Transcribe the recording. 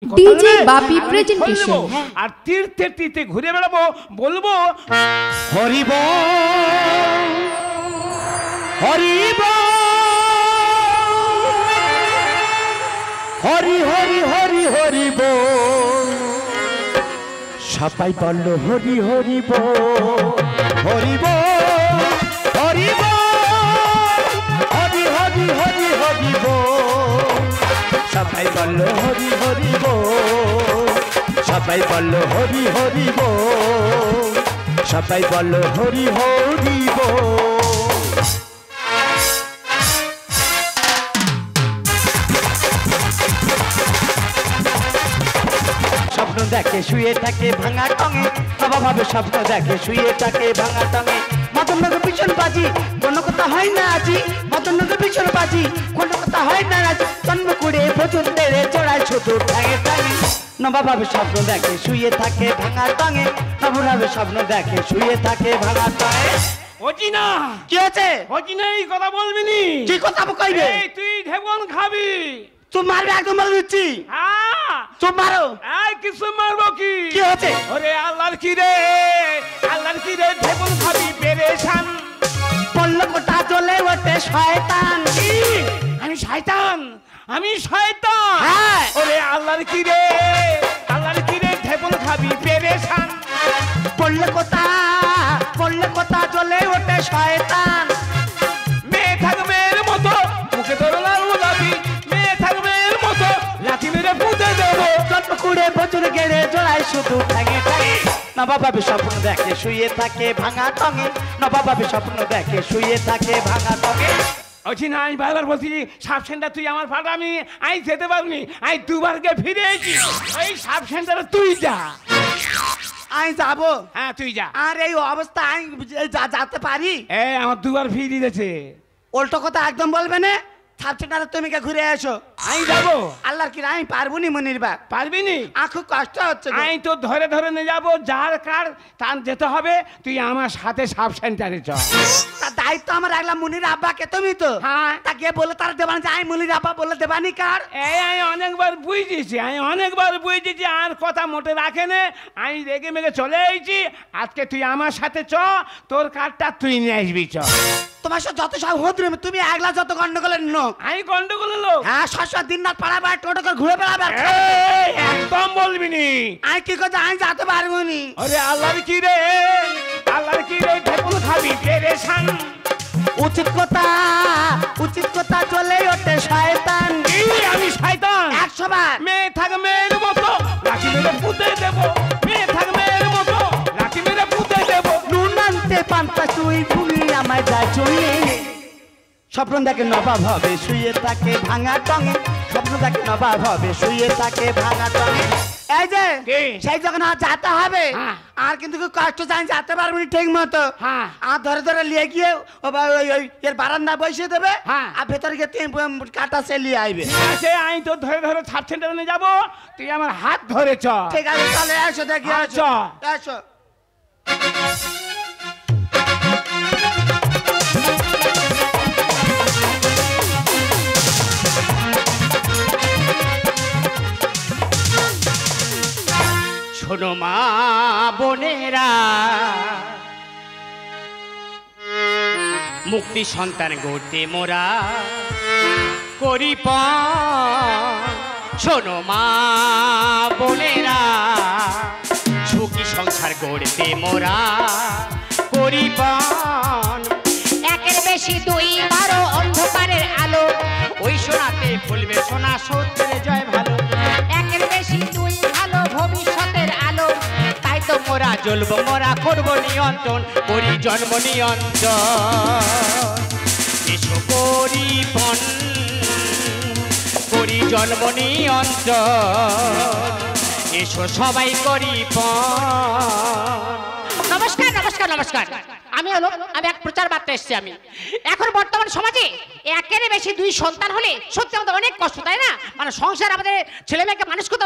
DJ বাপি presentation আর তীর্থে তীর্থে ঘুরে বেড়াবো, বলবো হরি বল হরি বল হরি হরি হরি হরি বল। সবাই বললো হরি হরি বল হরি বল হরি বল হরি হরি হরি হরি বল। সবাই বললো হরি হরি বল সবাই বললো হরি হরি বল সবাই বললো হরি হরি বল। স্বপ্ন দেখে শুয়ে থাকে ভাঙা টঙে, বাবা ভাবে স্বপ্ন দেখে শুয়ে থাকে ভাঙা টঙে। মদননগর পিছন বাজি কোনো কথা হয় না আজি, মদননগর পিছন বাজি কোনো কথা হয় না আজ। জন্ম করে প্রচুর তেড়ে চড়ায় শুধু ঠ্যাঙে ঠ্যাঙে। নবা ভাবে স্বপ্ন দেখে শুয়ে থাকে ভাঙা টঙে, নবা ভাবে স্বপ্ন দেখে শুয়ে থাকে ভাঙা টঙে। ওজি না কি আছে ওজি না, এই কথা বলবি নি? কি কথা কইবে? তুই ঢেবন খাবি। তুই মারবে একদম মার দিচ্ছি। হ্যাঁ তুই মারো। এই কিছু মারবো কি? কি হচ্ছে? ওরে আল্লাহর কি রে আল্লাহর কি রে, ঢেবন খাবি পেরেশান। পল্ল কোটা চলে ওঠে শয়তান। কি আমি শয়তান? আমি শয়তান? হ্যাঁ। ওরে আল্লাহর কি রে আল্লাহর কি রে, ঢেবন খাবি পেরেশান। পল্ল কোটা চলে ওঠে শয়তান। মেয়ে থাকবের মতো মুখে ধরলাম দাবি, মেয়ে থাকবের মতো লাঠি মেরে পুঁতে দেবো। জন্ম করে বছর গেড়ে জড়াই শুধু ঠ্যাঙে ঠ্যাঙে। নবাব ভাবে স্বপ্ন দেখে শুয়ে থাকে ভাঙা টঙে, নবাব ভাবে স্বপ্ন দেখে শুয়ে থাকে ভাঙা টঙে। ওছি না আমি বারবার বলছি সাব সেন্টার তুই আমার ফাটা, আমি যেতে পারিনি। আমি দুবার গিয়ে ফিরে এসেছি। ওই সাব সেন্টারে তুই যা। আমি যাবো? হ্যাঁ তুই যা। আর এই অবস্থা আমি যেতে পারি? আমার দুবার ফি দিয়েছে। উল্টো কথা একদম বলবে না। সাবসেন্টারে তুমি কে ঘুরে এসো। আমি যাবো। আল্লাহর কি আমি পারবো নি মনির বা? পারবি নি? খুব কষ্ট হচ্ছে। আমি তো ধরে ধরে নিয়ে যাবো, যার কার তার যেতে হবে। তুই আমার সাথে সাব সেন্টারে চল। তার দায়িত্ব আমার একলা মনির আব্বাকে। তুমি তো হ্যাঁ তাকে বলে তার দেবানি, আমি মনির আব্বা বলে দেবানি কার? আমি অনেকবার বুঝেছি আর কথা মোটে রাখে না। আমি রেগে মেগে চলে এসেছি। আজকে তুই আমার সাথে চ, তোর কার্ডটা তুই নিয়ে আসবি। চ তোমার সাথে যত সব হতে তুমি একলা যত গন্ডগোলের লোক। আমি গন্ডগোলের লোক? হ্যাঁ সব দিন রাত পাড়া পাড়া টোটো করে ঘুরে বেড়াবে। একদম বলবি নি। আমি কি কথা আমি যেতে পারবো নি। আরে আল্লাহর কি রে আল্লাহর কি রে, ঢেকুল খাবি পেরেশান। উচিত কথা চলে ওঠে শয়তান। কি আমি শয়তান? 100 বার। মেয়ে থাকবে মেয়ের মতো লাঠি মেরে পুঁতে দেবো, মেয়ে থাকবে মেয়ের মতো লাঠি মেরে পুঁতে দেবো। নুন আনতে পান্তা তুই ভুলি আমায় যা চলে। স্বপ্ন দেখে নবাব হবে শুয়ে থাকে ভাঙা টঙে, স্বপ্ন দেখে নবাব হবে শুয়ে থাকে ভাঙা টঙে। এই যে সেই যখন যেতে হবে আর কিন্তু কষ্ট চাই যেতে পারবি ঠিক মতো। আর ধরে ধরে নিয়ে গিয়ে এর বারান্দা বসিয়ে দেবে আর ভেতরে গিয়ে কাটা চেলিয়ে আইবে। আমি তো ধরে ধরে সাব সেন্টারে নিয়ে যাবো, তুই আমার হাত ধরে চ। ঠিক আছে তাহলে এসো দেখি। এসো এসো। শোনো মা বোনেরা, মুক্তি সন্তান গড়তে মোরা করি পণ। শোনো মা বোনেরা, সুখী সংসার গড়তে মোরা করি পণ। একের বেশি 2 12 অন্ধকারের আলো, ওই সোনাতে ফুলবে সোনা সত্যের জয় ভালো। একের বেশি 2 ভালো ভবিষ্যতের আলো, তাই তো মোরা জ্বলবো মোরা করবো নিয়ন্ত্রণ, করি জন্ম নিয়ন্ত্রণ। এসো করি পণ করি জন্ম নিয়ন্ত্রণ, এসো সবাই করি পণ। নমস্কার নমস্কার নমস্কার। আমি এক প্রচার বার্তা এসেছি। আমি এখন বর্তমান সমাজে একের বেশি 2 সন্তান হলে সত্যি আমাদের অনেক কষ্ট, তাই না? মানে সংসার আমাদের ছেলে মেয়েকে মানুষ করতে